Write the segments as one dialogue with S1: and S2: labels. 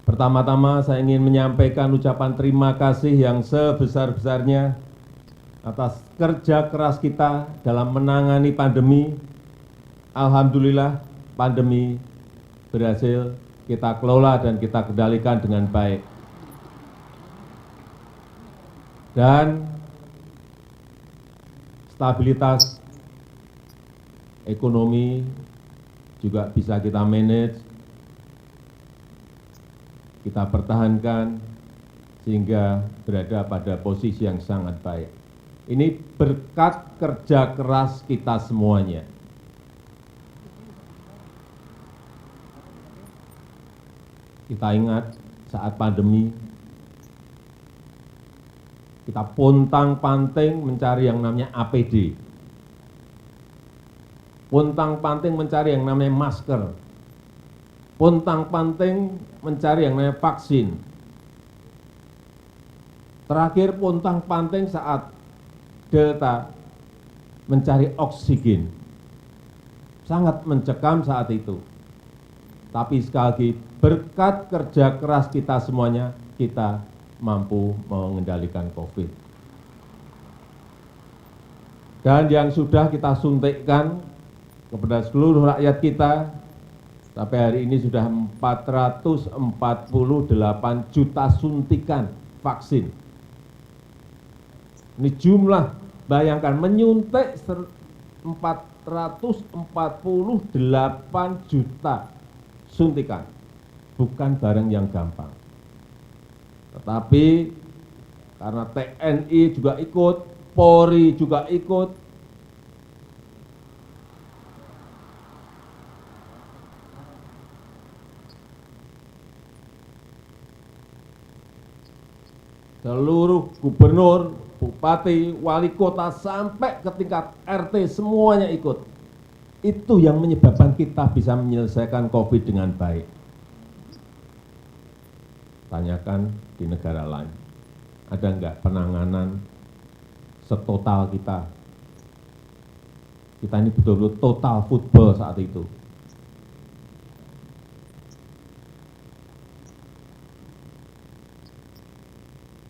S1: Pertama-tama saya ingin menyampaikan ucapan terima kasih yang sebesar-besarnya atas kerja keras kita dalam menangani pandemi. Alhamdulillah pandemi berhasil kita kelola dan kita kendalikan dengan baik. Dan stabilitas ekonomi juga bisa kita manage, kita pertahankan sehingga berada pada posisi yang sangat baik. Ini berkat kerja keras kita semuanya. Kita ingat saat pandemi, kita pontang-panting mencari yang namanya APD. Pontang-panting mencari yang namanya masker. Pontang-panting mencari yang namanya vaksin. Terakhir pontang-panting saat Delta mencari oksigen. Sangat mencekam saat itu. Tapi sekali lagi, berkat kerja keras kita semuanya, kita mampu mengendalikan COVID. Dan yang sudah kita suntikkan kepada seluruh rakyat kita, sampai hari ini sudah 448 juta suntikan vaksin. Ini jumlah, bayangkan menyuntik 448 juta suntikan. Bukan barang yang gampang. Tetapi karena TNI juga ikut, Polri juga ikut, seluruh gubernur, bupati, wali kota, sampai ke tingkat RT semuanya ikut. Itu yang menyebabkan kita bisa menyelesaikan COVID dengan baik. Tanyakan di negara lain, ada enggak penanganan setotal kita? Kita ini betul-betul total football saat itu.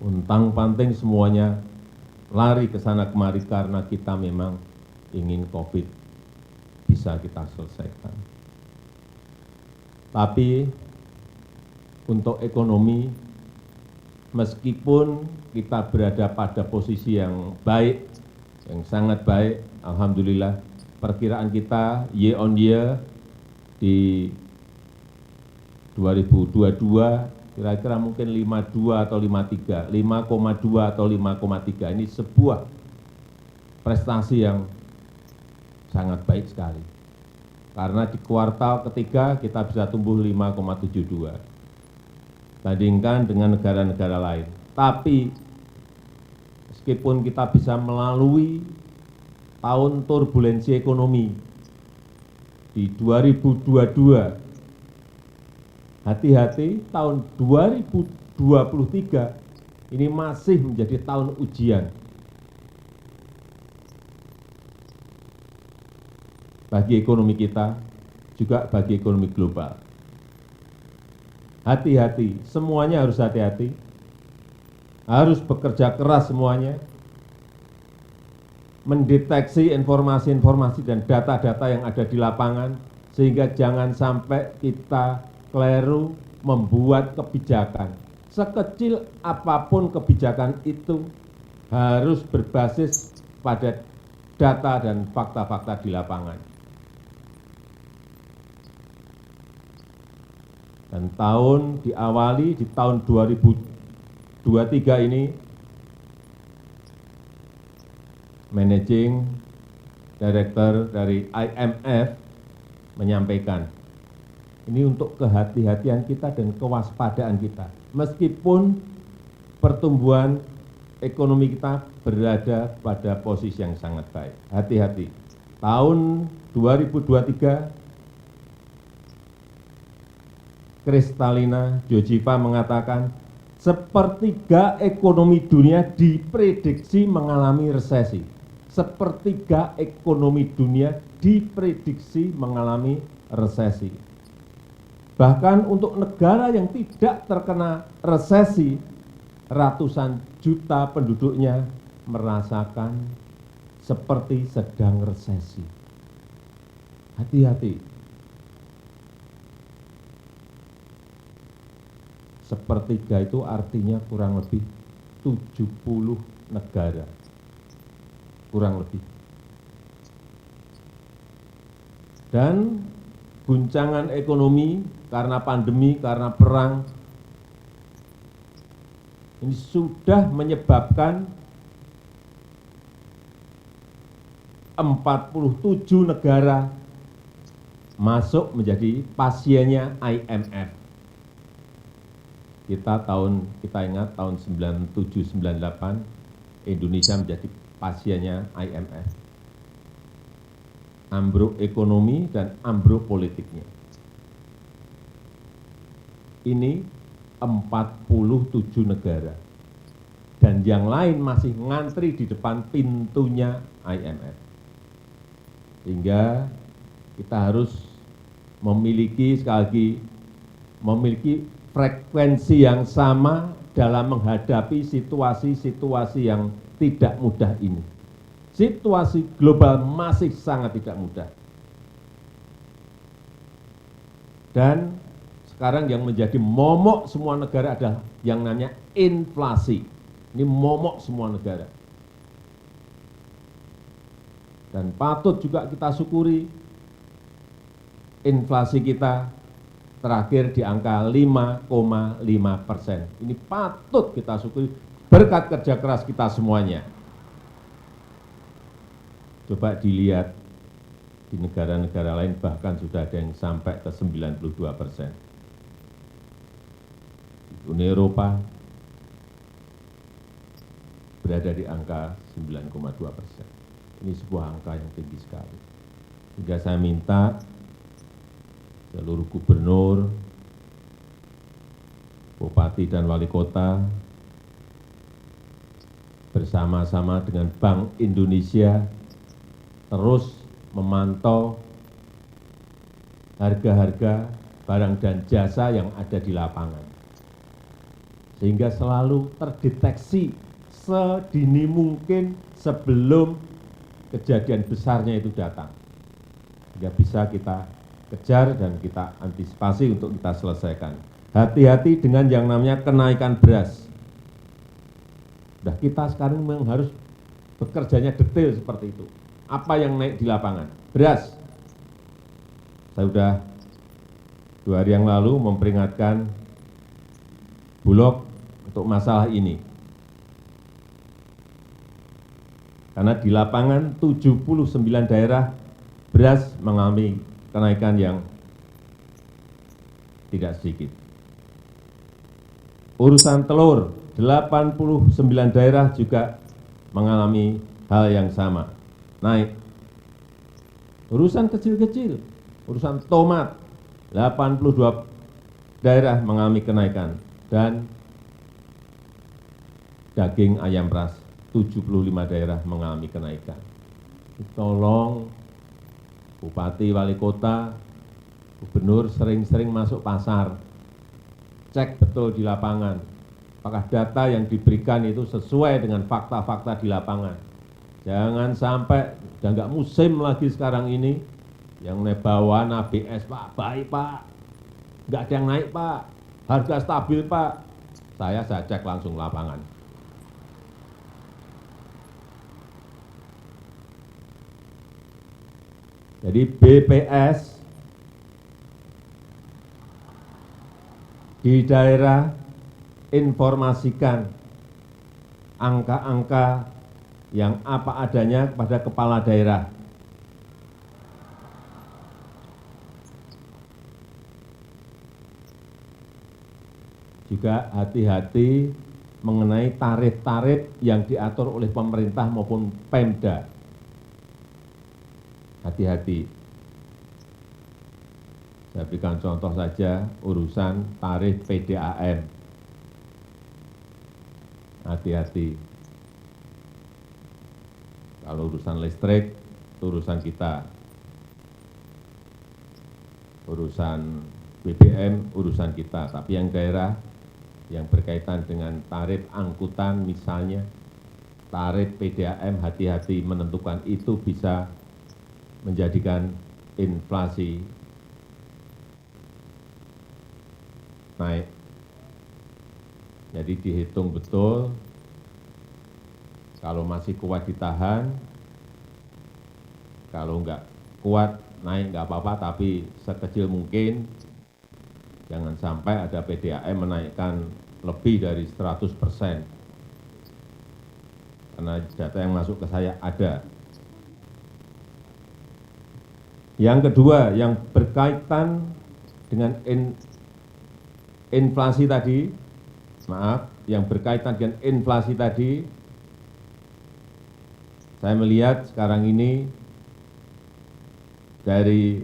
S1: Untang-panting semuanya lari ke sana kemari karena kita memang ingin COVID bisa kita selesaikan. Tapi untuk ekonomi, meskipun kita berada pada posisi yang baik, yang sangat baik, alhamdulillah, perkiraan kita year on year di 2022 kira-kira mungkin 52 atau 53, 5,2 atau 5,3. Ini sebuah prestasi yang sangat baik sekali. Karena di kuartal ketiga kita bisa tumbuh 5,72. Bandingkan dengan negara-negara lain. Tapi meskipun kita bisa melalui tahun turbulensi ekonomi di 2022, hati-hati tahun 2023 ini masih menjadi tahun ujian bagi ekonomi kita, juga bagi ekonomi global. Hati-hati, semuanya harus hati-hati, harus bekerja keras semuanya, mendeteksi informasi-informasi dan data-data yang ada di lapangan, sehingga jangan sampai kita keliru membuat kebijakan. Sekecil apapun kebijakan itu harus berbasis pada data dan fakta-fakta di lapangan. Dan tahun diawali di tahun 2023 ini, Managing Director dari IMF menyampaikan, ini untuk kehati-hatian kita dan kewaspadaan kita. Meskipun pertumbuhan ekonomi kita berada pada posisi yang sangat baik. Hati-hati. Tahun 2023, Kristalina Georgieva mengatakan, sepertiga ekonomi dunia diprediksi mengalami resesi. Sepertiga ekonomi dunia diprediksi mengalami resesi. Bahkan untuk negara yang tidak terkena resesi, ratusan juta penduduknya merasakan seperti sedang resesi. Hati-hati. Sepertiga itu artinya kurang lebih 70 negara. Kurang lebih. Dan guncangan ekonomi karena pandemi, karena perang, ini sudah menyebabkan 47 negara masuk menjadi pasiennya IMF. Kita ingat tahun 97-98 Indonesia menjadi pasiennya IMF. Ambruk ekonomi dan ambruk politiknya. Ini 47 negara. Dan yang lain masih ngantri di depan pintunya IMF. Sehingga kita harus memiliki, sekali lagi, memiliki frekuensi yang sama dalam menghadapi situasi-situasi yang tidak mudah ini. Situasi global masih sangat tidak mudah. Dan sekarang yang menjadi momok semua negara adalah yang namanya inflasi. Ini momok semua negara. Dan patut juga kita syukuri inflasi kita terakhir di angka 5,5%. Ini patut kita syukuri berkat kerja keras kita semuanya. Coba dilihat di negara-negara lain bahkan sudah ada yang sampai ke 92%. Uni Eropa berada di angka 9,2%. Ini sebuah angka yang tinggi sekali. Sehingga saya minta seluruh gubernur, bupati dan wali kota bersama-sama dengan Bank Indonesia terus memantau harga-harga barang dan jasa yang ada di lapangan. Sehingga selalu terdeteksi sedini mungkin sebelum kejadian besarnya itu datang. Sehingga bisa kita kejar dan kita antisipasi untuk kita selesaikan. Hati-hati dengan yang namanya kenaikan beras. Nah, kita sekarang memang harus bekerjanya detail seperti itu. Apa yang naik di lapangan? Beras. Saya sudah 2 hari yang lalu memperingatkan Bulog untuk masalah ini. Karena di lapangan 79 daerah beras mengalami kenaikan yang tidak sedikit. Urusan telur, 89 daerah juga mengalami hal yang sama, naik. Urusan kecil-kecil, urusan tomat, 82 daerah mengalami kenaikan. Dan daging ayam ras, 75 daerah mengalami kenaikan. Tolong bupati, wali kota, gubernur sering-sering masuk pasar, cek betul di lapangan, apakah data yang diberikan itu sesuai dengan fakta-fakta di lapangan. Jangan sampai, udah nggak musim lagi sekarang ini, yang naik bawaan ABS, Pak, baik Pak, nggak ada yang naik Pak, harga stabil Pak, saya cek langsung lapangan. Jadi BPS di daerah informasikan angka-angka yang apa adanya kepada kepala daerah. Juga hati-hati mengenai tarif-tarif yang diatur oleh pemerintah maupun Pemda. Hati-hati. Saya berikan contoh saja urusan tarif PDAM. Hati-hati. Kalau urusan listrik, itu urusan kita. Urusan BBM urusan kita, tapi yang daerah yang berkaitan dengan tarif angkutan misalnya, tarif PDAM hati-hati menentukan, itu bisa menjadikan inflasi naik. Jadi dihitung betul, kalau masih kuat ditahan, kalau enggak kuat naik enggak apa-apa, tapi sekecil mungkin jangan sampai ada PDAM menaikkan lebih dari 100%. Karena data yang masuk ke saya ada. Yang kedua, yang berkaitan dengan inflasi tadi, yang berkaitan dengan inflasi tadi, saya melihat sekarang ini dari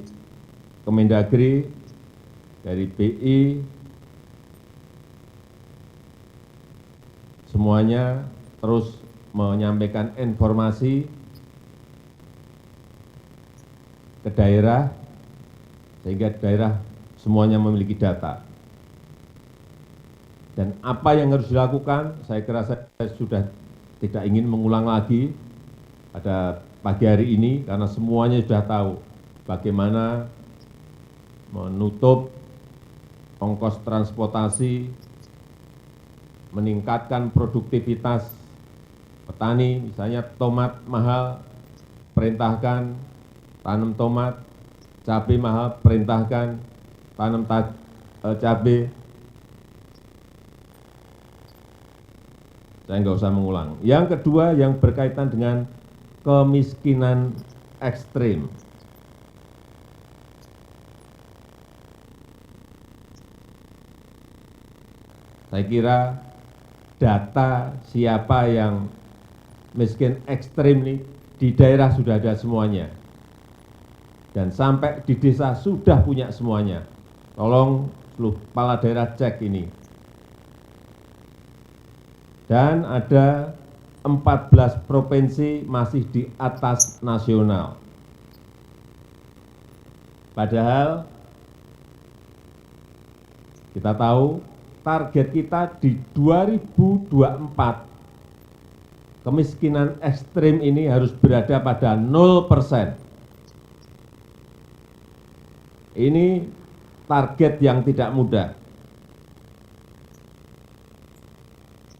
S1: Kemendagri, dari BI, semuanya terus menyampaikan informasi ke daerah, sehingga daerah semuanya memiliki data. Dan apa yang harus dilakukan, saya kira saya sudah tidak ingin mengulang lagi pada pagi hari ini, karena semuanya sudah tahu bagaimana menutup ongkos transportasi, meningkatkan produktivitas petani, misalnya tomat mahal, perintahkan tanam tomat, cabai mahal, perintahkan tanam cabai. Saya nggak usah mengulang. Yang kedua, yang berkaitan dengan kemiskinan ekstrim. Saya kira data siapa yang miskin ekstrim ini di daerah sudah ada semuanya. Dan sampai di desa sudah punya semuanya. Tolong seluruh kepala daerah cek ini. Dan ada 14 provinsi masih di atas nasional. Padahal kita tahu target kita di 2024, kemiskinan ekstrim ini harus berada pada 0%. Ini target yang tidak mudah.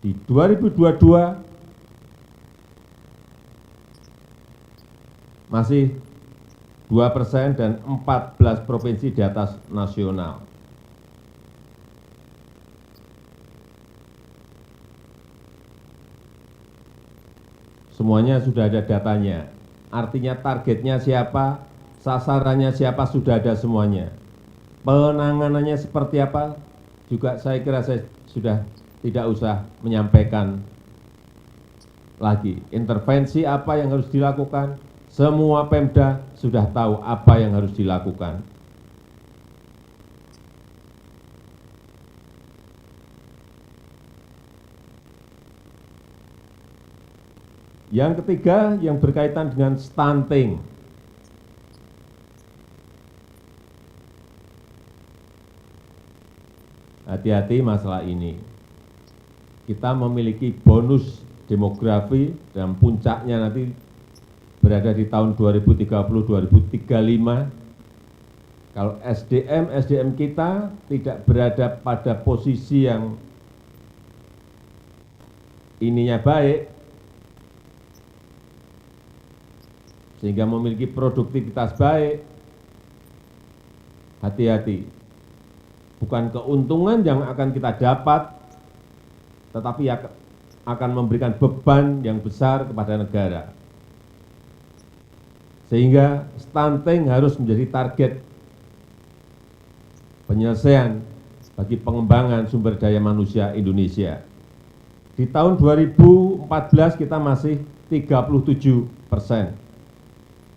S1: Di 2022 masih 2% dan 14 provinsi di atas nasional. Semuanya sudah ada datanya. Artinya targetnya siapa, sasarannya siapa, sudah ada semuanya. Penanganannya seperti apa, juga saya kira saya sudah tidak usah menyampaikan lagi. Intervensi apa yang harus dilakukan, semua Pemda sudah tahu apa yang harus dilakukan. Yang ketiga, yang berkaitan dengan stunting. Hati-hati masalah ini. Kita memiliki bonus demografi dan puncaknya nanti berada di tahun 2030-2035. Kalau SDM kita tidak berada pada posisi yang ininya baik, sehingga memiliki produktivitas baik, hati-hati. Bukan keuntungan yang akan kita dapat, tetapi akan memberikan beban yang besar kepada negara. Sehingga stunting harus menjadi target penyelesaian bagi pengembangan sumber daya manusia Indonesia. Di tahun 2014 kita masih 37%.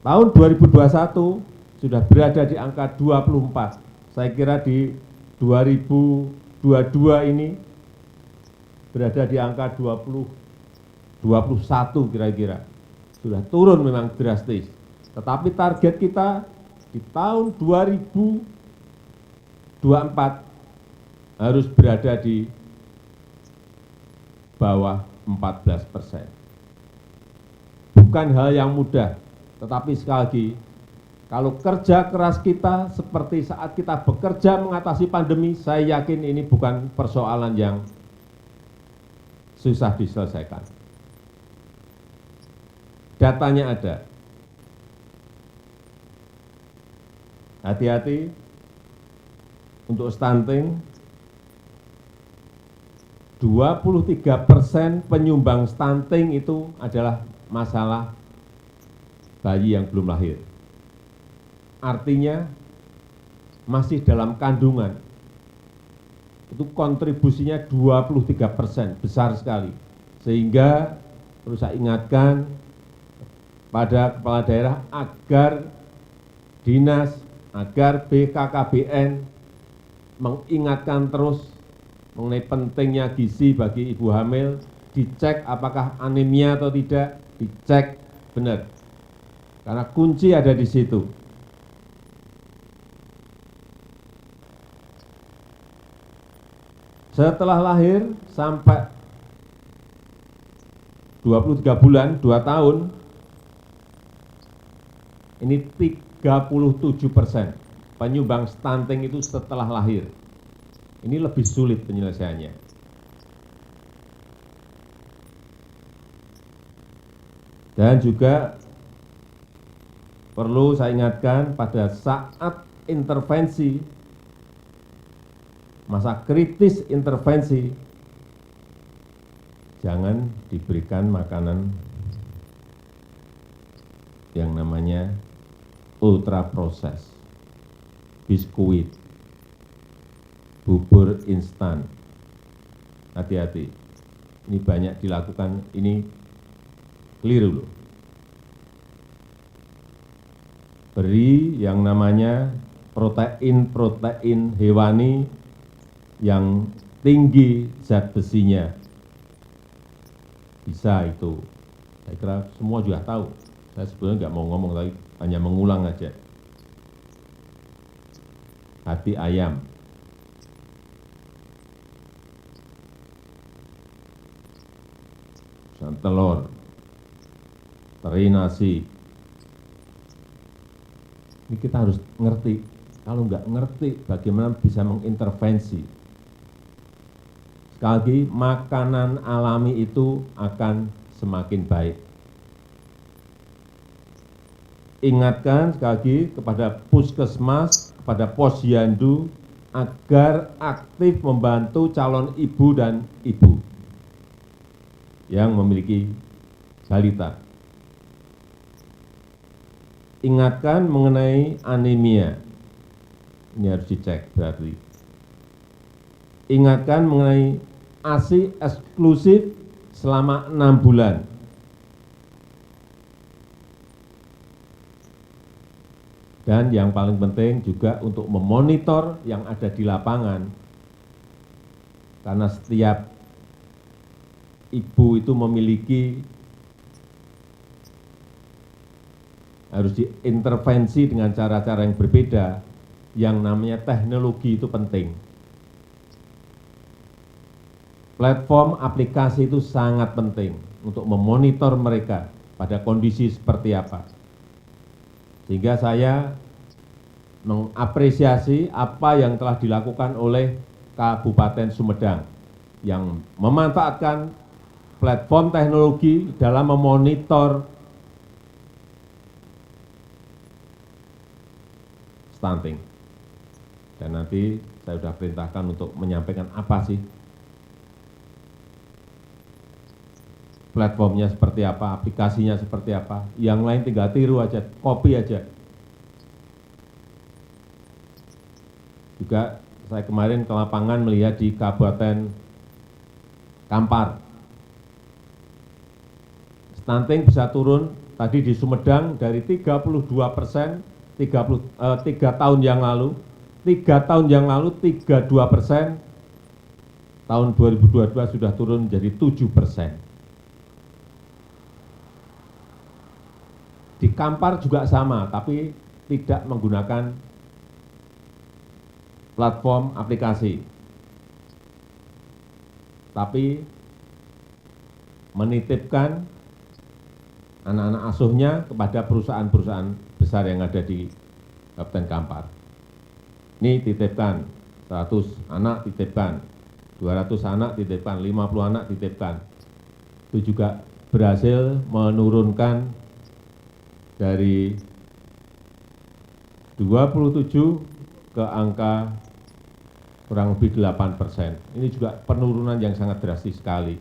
S1: Tahun 2021 sudah berada di angka 24. Saya kira di 2022 ini berada di angka 21 kira-kira. Sudah turun memang drastis. Tetapi target kita di tahun 2024 2024 harus berada di bawah 14%. Bukan hal yang mudah, tetapi sekali lagi, kalau kerja keras kita seperti saat kita bekerja mengatasi pandemi, saya yakin ini bukan persoalan yang susah diselesaikan. Datanya ada. Hati-hati untuk stunting, 23% penyumbang stunting itu adalah masalah bayi yang belum lahir. Artinya masih dalam kandungan. Itu kontribusinya 23%, besar sekali. Sehingga perlu saya ingatkan pada kepala daerah agar dinas, agar BKKBN mengingatkan terus mengenai pentingnya gizi bagi ibu hamil, dicek apakah anemia atau tidak, dicek benar. Karena kunci ada di situ. Setelah lahir sampai 23 bulan, 2 tahun, ini 37% penyumbang stunting itu setelah lahir. Ini lebih sulit penyelesaiannya. Dan juga perlu saya ingatkan pada saat intervensi, masa kritis intervensi, jangan diberikan makanan yang namanya ultra proses, biskuit, bubur instan. Hati-hati, ini banyak dilakukan, ini keliru loh. Beri yang namanya protein hewani yang tinggi zat besinya. Bisa itu. Saya kira semua juga tahu. Saya sebenarnya nggak mau ngomong, tapi hanya mengulang aja. Hati ayam. Telur, teri nasi. Ini kita harus ngerti. Kalau nggak ngerti, bagaimana bisa mengintervensi? Sekali lagi, makanan alami itu akan semakin baik. Ingatkan sekali lagi kepada puskesmas, kepada posyandu, agar aktif membantu calon ibu dan ibu yang memiliki balita. Ingatkan mengenai anemia, ini harus dicek berarti. Ingatkan mengenai ASI eksklusif selama 6 bulan. Dan yang paling penting juga untuk memonitor yang ada di lapangan, karena setiap ibu itu memiliki, harus diintervensi dengan cara-cara yang berbeda. Yang namanya teknologi itu penting. Platform aplikasi itu sangat penting untuk memonitor mereka pada kondisi seperti apa. Sehingga saya mengapresiasi apa yang telah dilakukan oleh Kabupaten Sumedang yang memanfaatkan platform teknologi dalam memonitor stunting. Dan nanti saya sudah perintahkan untuk menyampaikan apa sih platformnya seperti apa, aplikasinya seperti apa. Yang lain tinggal tiru aja, copy aja. Juga saya kemarin ke lapangan melihat di Kabupaten Kampar. Stunting bisa turun tadi di Sumedang dari 32%, 3 tahun yang lalu, 3 tahun yang lalu 32%, tahun 2022 sudah turun menjadi 7%. Di Kampar juga sama, tapi tidak menggunakan platform aplikasi, tapi menitipkan anak-anak asuhnya kepada perusahaan-perusahaan besar yang ada di Kabupaten Kampar. Ini titipkan, 100 anak titipkan, 200 anak titipkan, 50 anak titipkan. Itu juga berhasil menurunkan dari 27 ke angka kurang lebih 8%. Ini juga penurunan yang sangat drastis sekali.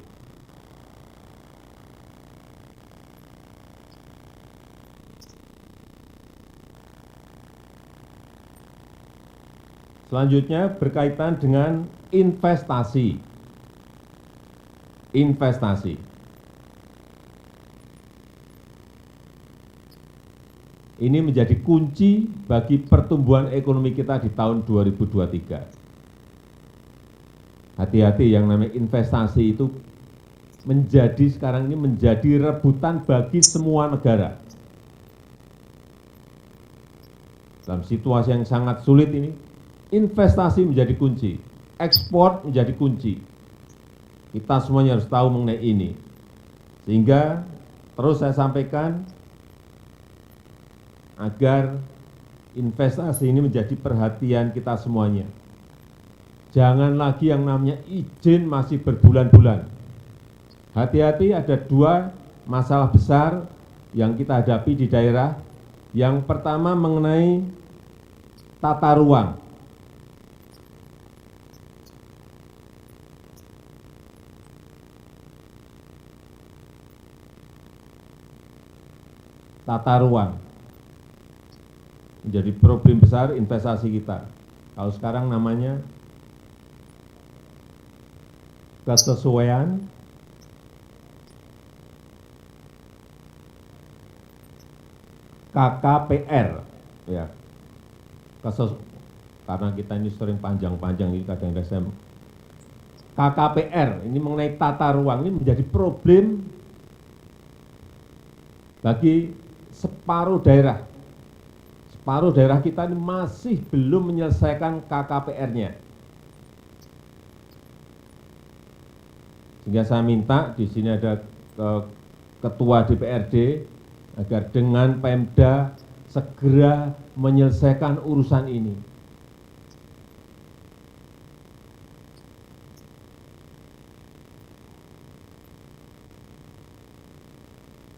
S1: Selanjutnya berkaitan dengan investasi. Investasi. Ini menjadi kunci bagi pertumbuhan ekonomi kita di tahun 2023. Hati-hati, yang namanya investasi itu sekarang ini menjadi rebutan bagi semua negara. Dalam situasi yang sangat sulit ini, investasi menjadi kunci, ekspor menjadi kunci. Kita semuanya harus tahu mengenai ini. Sehingga terus saya sampaikan agar investasi ini menjadi perhatian kita semuanya. Jangan lagi yang namanya izin masih berbulan-bulan. Hati-hati, ada 2 masalah besar yang kita hadapi di daerah. Yang pertama mengenai tata ruang. Tata ruang menjadi problem besar investasi kita. Kalau sekarang namanya kesesuaian KKPR, ya. Karena kita ini sering panjang-panjang ini kadang-kadang KKPR ini mengenai tata ruang ini menjadi problem bagi separuh daerah. Separuh daerah kita ini masih belum menyelesaikan KKPR-nya. Sehingga saya minta di sini ada Ketua DPRD agar dengan Pemda segera menyelesaikan urusan ini.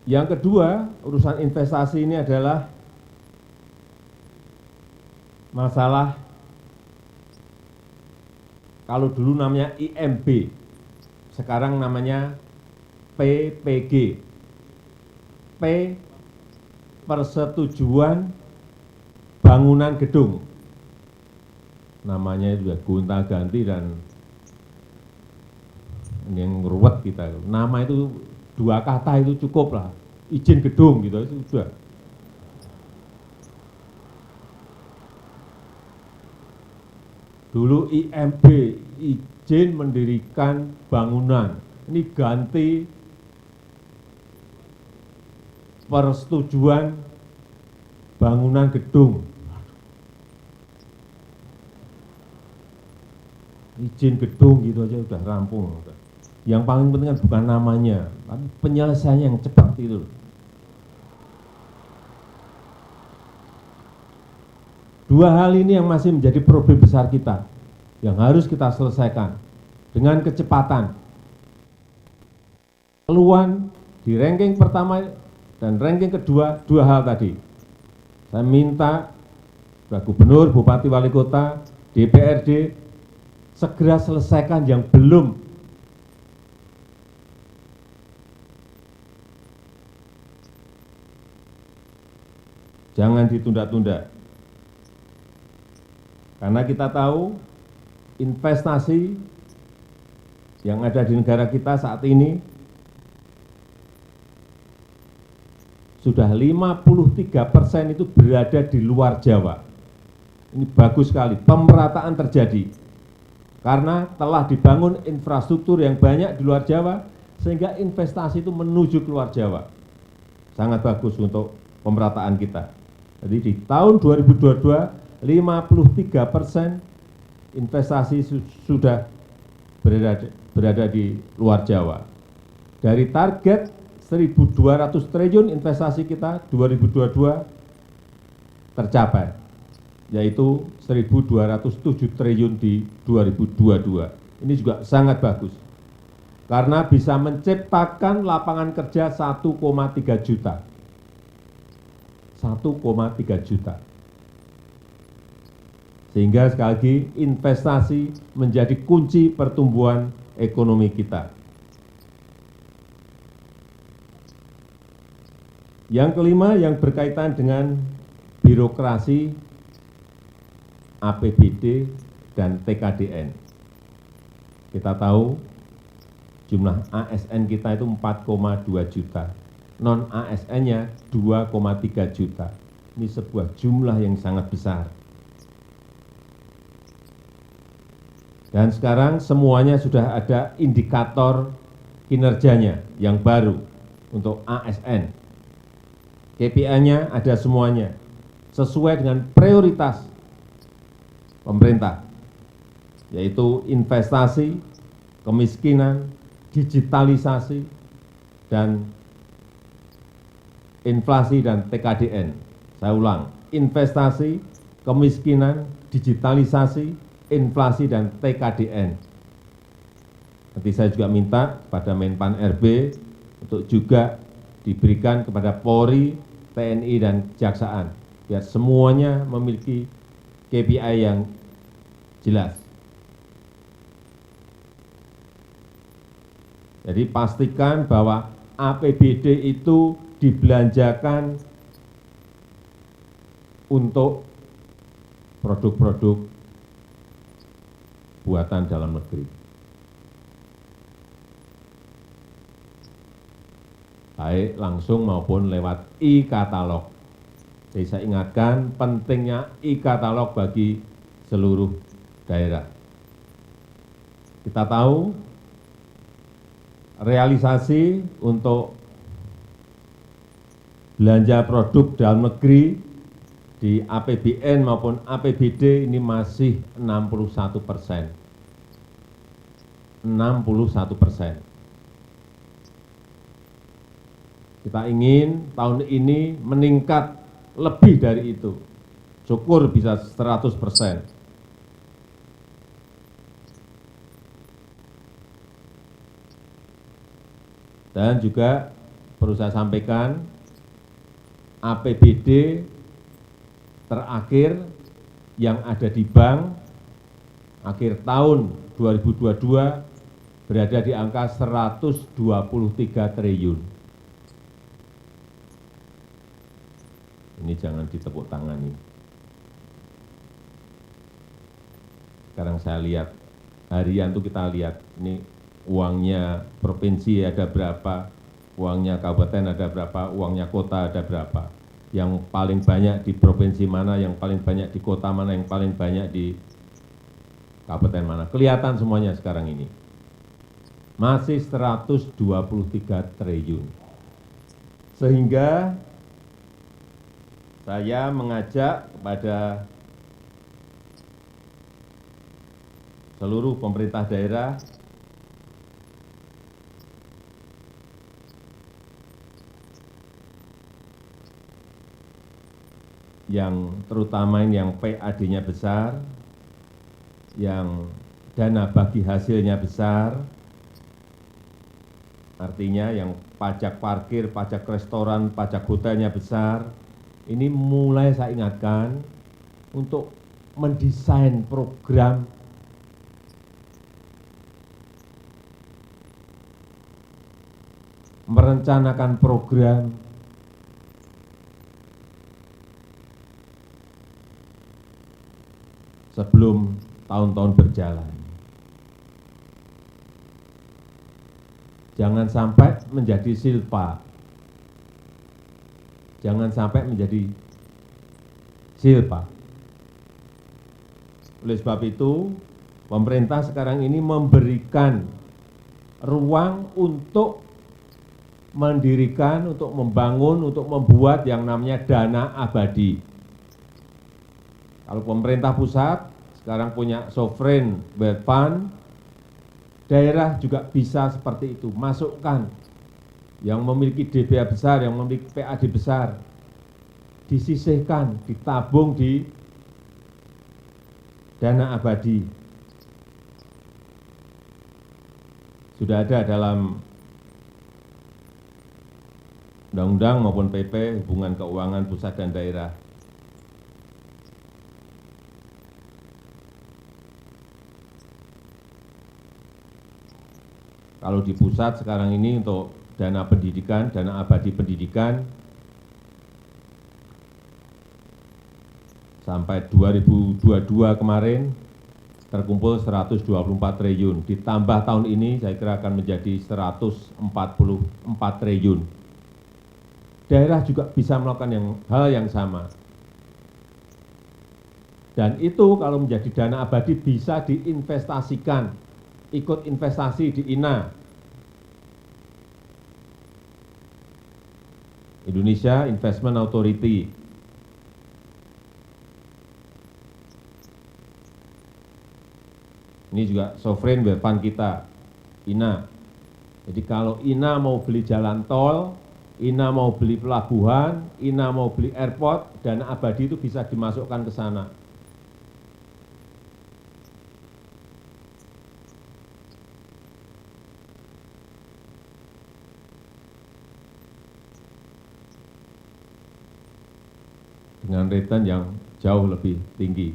S1: Yang kedua, urusan investasi ini adalah masalah, kalau dulu namanya IMB, sekarang namanya PPG. P, persetujuan bangunan gedung. Namanya juga gonta-ganti dan ini yang ruwet kita. Nama itu 2 kata itu cukup lah. Izin gedung gitu, itu sudah. Dulu IMB, izin mendirikan bangunan. Ini ganti persetujuan bangunan gedung. Izin gedung gitu aja udah rampung. Yang paling penting kan bukan namanya, tapi penyelesaiannya yang cepat itu. Dua hal ini yang masih menjadi problem besar kita, yang harus kita selesaikan dengan kecepatan. Keluhan di ranking pertama dan ranking kedua, 2 hal tadi. Saya minta Pak Gubernur, Bupati, Wali Kota, DPRD, segera selesaikan yang belum. Jangan ditunda-tunda. Karena kita tahu investasi yang ada di negara kita saat ini sudah 53% itu berada di luar Jawa. Ini bagus sekali, pemerataan terjadi. Karena telah dibangun infrastruktur yang banyak di luar Jawa, sehingga investasi itu menuju ke luar Jawa. Sangat bagus untuk pemerataan kita. Jadi di tahun 2022, 53% investasi sudah berada di luar Jawa. Dari target 1.200 triliun investasi kita 2022 tercapai, yaitu 1.207 triliun di 2022. Ini juga sangat bagus, karena bisa menciptakan lapangan kerja 1,3 juta. 1,3 juta. Sehingga sekali lagi investasi menjadi kunci pertumbuhan ekonomi kita. Yang kelima yang berkaitan dengan birokrasi, APBD, dan TKDN. Kita tahu jumlah ASN kita itu 4,2 juta, non-ASN-nya 2,3 juta. Ini sebuah jumlah yang sangat besar. Dan sekarang semuanya sudah ada indikator kinerjanya yang baru untuk ASN. KPI-nya ada semuanya, sesuai dengan prioritas pemerintah, yaitu investasi, kemiskinan, digitalisasi, dan inflasi dan TKDN. Saya ulang, investasi, kemiskinan, digitalisasi, inflasi, dan TKDN. Nanti saya juga minta pada Menpan RB untuk juga diberikan kepada Polri, TNI, dan Kejaksaan, biar semuanya memiliki KPI yang jelas. Jadi pastikan bahwa APBD itu dibelanjakan untuk produk-produk buatan dalam negeri. Baik langsung maupun lewat e-katalog. Jadi saya ingatkan pentingnya e-katalog bagi seluruh daerah. Kita tahu realisasi untuk belanja produk dalam negeri di APBN maupun APBD ini masih 61%. 61%. Kita ingin tahun ini meningkat lebih dari itu. Syukur bisa 100%. Dan juga perlu saya sampaikan, APBD terakhir yang ada di bank akhir tahun 2022 berada di angka 123 triliun. Ini jangan ditepuk tangani. Sekarang saya lihat, harian itu kita lihat, ini uangnya provinsi ada berapa, uangnya kabupaten ada berapa, uangnya kota ada berapa. Yang paling banyak di provinsi mana, yang paling banyak di kota mana, yang paling banyak di kabupaten mana. Kelihatan semuanya sekarang ini. Masih 123 triliun. Sehingga saya mengajak kepada seluruh pemerintah daerah yang terutama ini yang PAD-nya besar, yang dana bagi hasilnya besar, artinya yang pajak parkir, pajak restoran, pajak hotelnya besar, ini mulai saya ingatkan untuk mendesain program merencanakan program sebelum tahun-tahun berjalan. Jangan sampai menjadi silpa. Jangan sampai menjadi silpa. Oleh sebab itu, pemerintah sekarang ini memberikan ruang untuk mendirikan, untuk membangun, untuk membuat yang namanya dana abadi. Kalau pemerintah pusat sekarang punya sovereign wealth fund, daerah juga bisa seperti itu, masukkan yang memiliki DBA besar, yang memiliki PAD besar, disisihkan, ditabung di dana abadi. Sudah ada dalam undang-undang maupun PP hubungan keuangan pusat dan daerah. Kalau di pusat sekarang ini untuk dana pendidikan, dana abadi pendidikan, sampai 2022 kemarin terkumpul 124 triliun. Ditambah tahun ini saya kira akan menjadi 144 triliun. Daerah juga bisa melakukan hal yang sama. Dan itu kalau menjadi dana abadi bisa diinvestasikan, ikut investasi di INA, Indonesia Investment Authority. Ini juga sovereign wealth fund kita, INA. Jadi kalau INA mau beli jalan tol, INA mau beli pelabuhan, INA mau beli airport, dana abadi itu bisa dimasukkan ke sana. Dengan return yang jauh lebih tinggi.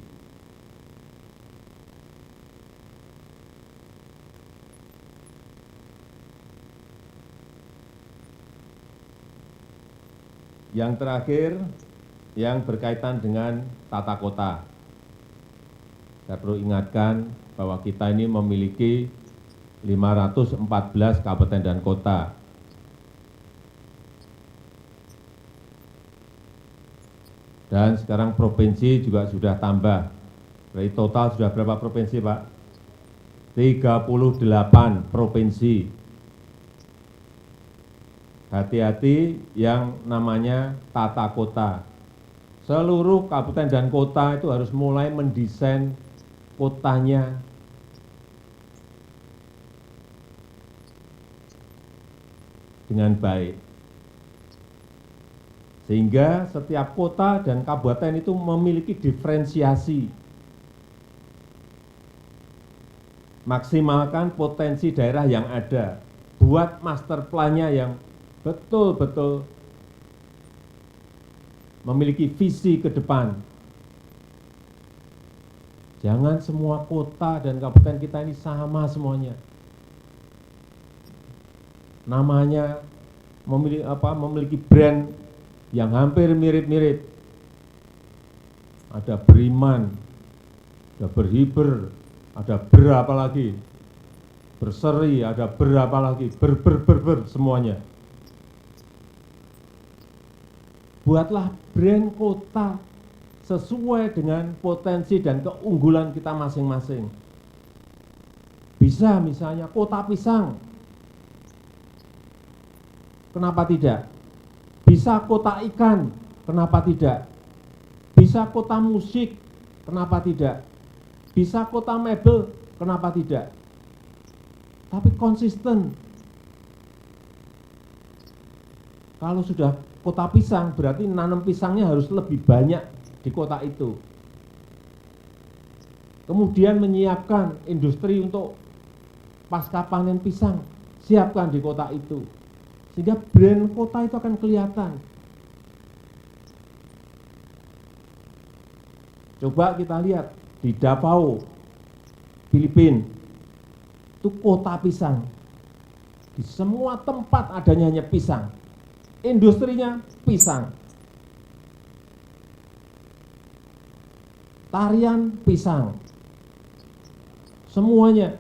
S1: Yang terakhir, yang berkaitan dengan tata kota. Saya perlu ingatkan bahwa kita ini memiliki 514 kabupaten dan kota. Dan sekarang provinsi juga sudah tambah. Dari total sudah berapa provinsi, Pak? 38 provinsi. Hati-hati yang namanya tata kota. Seluruh kabupaten dan kota itu harus mulai mendesain kotanya dengan baik. Sehingga setiap kota dan kabupaten itu memiliki diferensiasi. Maksimalkan potensi daerah yang ada. Buat master plan-nya yang betul-betul memiliki visi ke depan. Jangan semua kota dan kabupaten kita ini sama semuanya. Namanya memiliki brand yang hampir mirip-mirip. Ada Beriman, ada Berhiber, ada berapa lagi, Berseri, ada berapa lagi, ber semuanya. Buatlah brand kota sesuai dengan potensi dan keunggulan kita masing-masing. Bisa misalnya kota pisang, kenapa tidak? Bisa kota ikan, kenapa tidak? Bisa kota musik, kenapa tidak? Bisa kota mebel, kenapa tidak? Tapi konsisten. Kalau sudah kota pisang, berarti nanam pisangnya harus lebih banyak di kota itu. Kemudian menyiapkan industri untuk pasca panen pisang, siapkan di kota itu. Sehingga brand kota itu akan kelihatan. Coba kita lihat di Davao, Filipina, itu kota pisang. Di semua tempat adanya hanya pisang. Industrinya pisang. Tarian pisang. Semuanya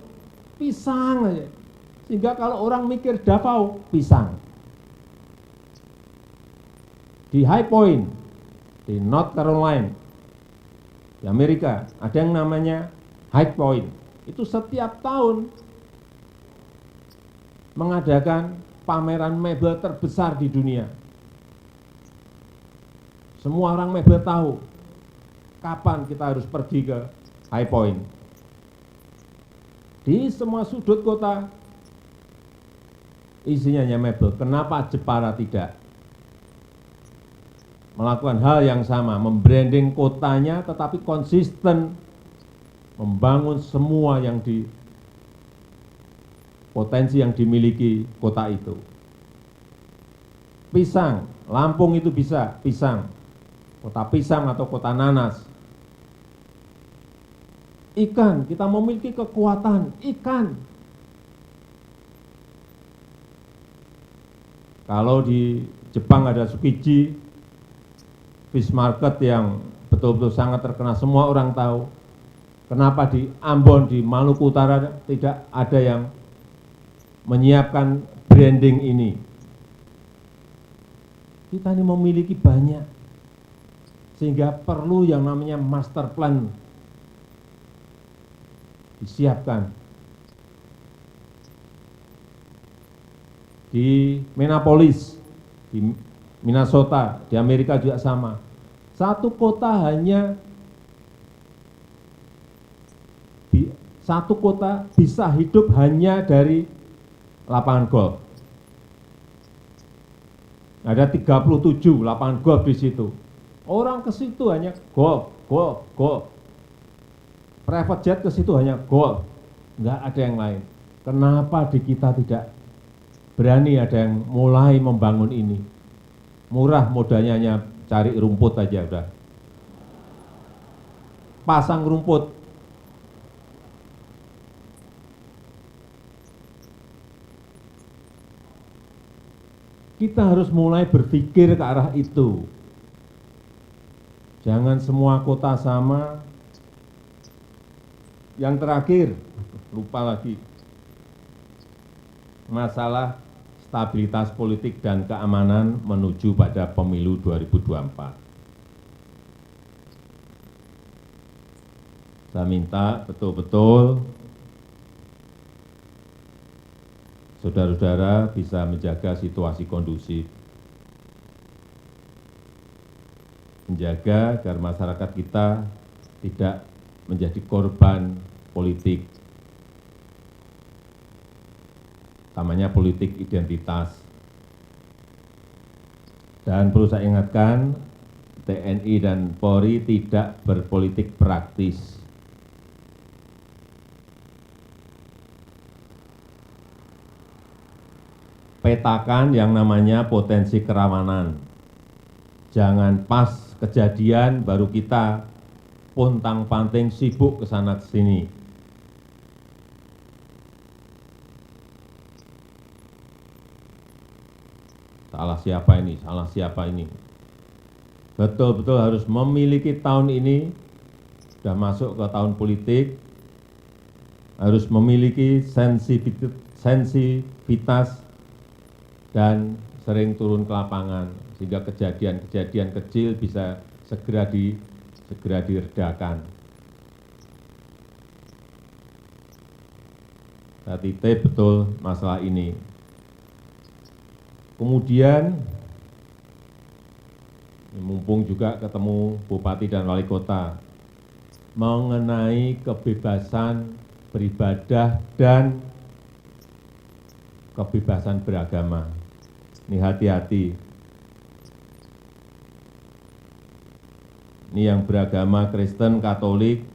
S1: pisang aja. Sehingga kalau orang mikir Davao, pisang. Di High Point, di North Carolina, di Amerika, ada yang namanya High Point. Itu setiap tahun mengadakan pameran mebel terbesar di dunia. Semua orang mebel tahu kapan kita harus pergi ke high point. Di semua sudut kota isinya hanya mebel. Kenapa Jepara tidak melakukan hal yang sama, membranding kotanya tetapi konsisten membangun semua yang potensi yang dimiliki kota itu. Pisang, Lampung itu bisa pisang, kota pisang atau kota nanas. Ikan, kita memiliki kekuatan ikan. Kalau di Jepang ada Tsukiji Fish Market yang betul-betul sangat terkenal, semua orang tahu. Kenapa di Ambon, di Maluku Utara tidak ada yang menyiapkan branding ini? Kita ini memiliki banyak, sehingga perlu yang namanya master plan disiapkan. Di Minneapolis, di Minnesota, di Amerika juga sama. Satu kota bisa hidup hanya dari lapangan golf. Ada 37 lapangan golf di situ. Orang ke situ hanya golf, golf, golf. Private jet ke situ hanya golf. Enggak ada yang lain. Kenapa di kita tidak berani ada yang mulai membangun ini? Murah, modalnya hanya cari rumput aja udah. Pasang rumput. Kita harus mulai berpikir ke arah itu. Jangan semua kota sama. Yang terakhir, lupa lagi, masalah stabilitas politik dan keamanan menuju pada pemilu 2024. Saya minta betul-betul saudara-saudara bisa menjaga situasi kondusif, menjaga agar masyarakat kita tidak menjadi korban politik, namanya politik identitas. Dan perlu saya ingatkan, TNI dan Polri tidak berpolitik praktis. Petakan yang namanya potensi kerawanan. Jangan pas kejadian baru kita pontang-panting sibuk ke sana ke sini. Salah siapa ini, salah siapa ini. Betul-betul harus memiliki tahun ini, sudah masuk ke tahun politik, harus memiliki sensitivitas dan sering turun ke lapangan, sehingga kejadian-kejadian kecil bisa segera diredakan. Saya titip betul masalah ini. Kemudian, mumpung juga ketemu Bupati dan Wali Kota, mengenai kebebasan beribadah dan kebebasan beragama. Ini hati-hati. Ini yang beragama Kristen, Katolik,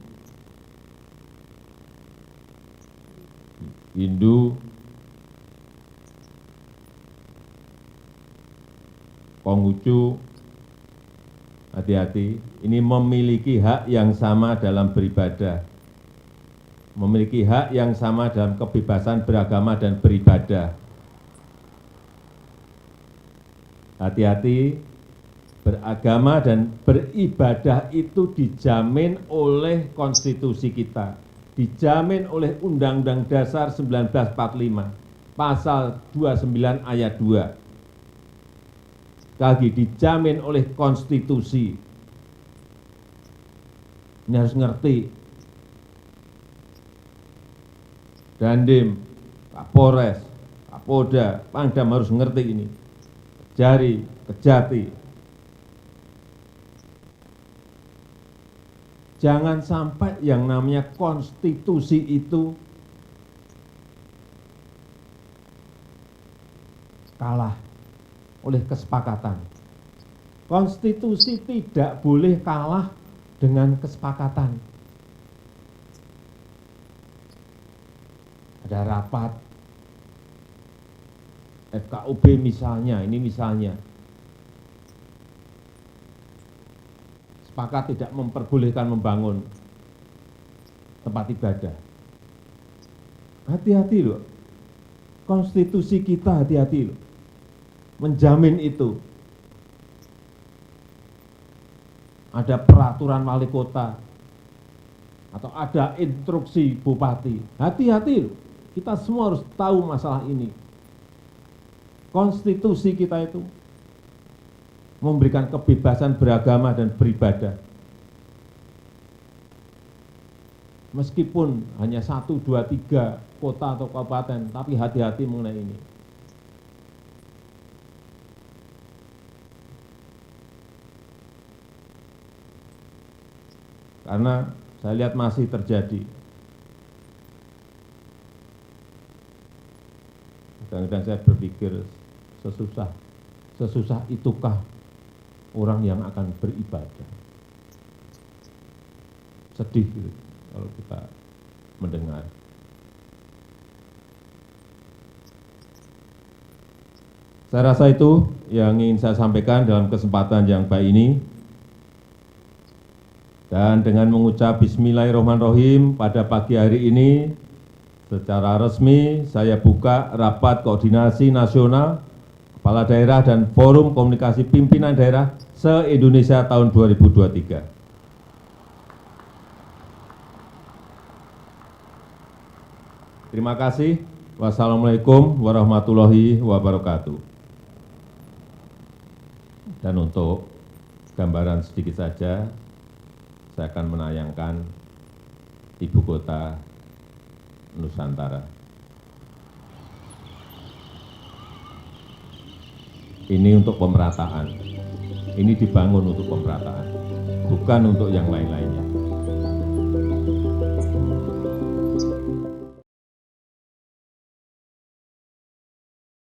S1: Hindu, Konghucu, hati-hati. Ini memiliki hak yang sama dalam beribadah, memiliki hak yang sama dalam kebebasan beragama dan beribadah. Hati-hati, beragama dan beribadah itu dijamin oleh konstitusi kita, dijamin oleh Undang-Undang Dasar 1945, pasal 29 ayat 2. Lagi dijamin oleh konstitusi. Ini harus ngerti. Dandim, Kapolres, Kapolda, Pangdam harus ngerti ini. Jari, Kejati. Jangan sampai yang namanya konstitusi itu kalah oleh kesepakatan. Konstitusi tidak boleh kalah dengan kesepakatan. Ada rapat FKUB misalnya, ini misalnya, sepakat tidak memperbolehkan membangun tempat ibadah. Hati-hati loh, konstitusi kita hati-hati loh, menjamin itu. Ada peraturan wali kota, atau ada instruksi bupati, hati-hati loh, kita semua harus tahu masalah ini. Konstitusi kita itu memberikan kebebasan beragama dan beribadah. Meskipun hanya 1, 2, 3 kota atau kabupaten, tapi hati-hati mengenai ini. Karena saya lihat masih terjadi. Kadang-kadang saya berpikir, sesusah itukah orang yang akan beribadah. Sedih gitu kalau kita mendengar. Saya rasa itu yang ingin saya sampaikan dalam kesempatan yang baik ini. Dan dengan mengucap Bismillahirrahmanirrahim pada pagi hari ini, secara resmi saya buka rapat koordinasi nasional Kepala Daerah dan Forum Komunikasi Pimpinan Daerah se-Indonesia tahun 2023. Terima kasih. Wassalamualaikum warahmatullahi wabarakatuh. Dan untuk gambaran sedikit saja, saya akan menayangkan ibu kota Nusantara. Ini untuk pemerataan. Ini dibangun untuk pemerataan, bukan untuk yang lain-lainnya.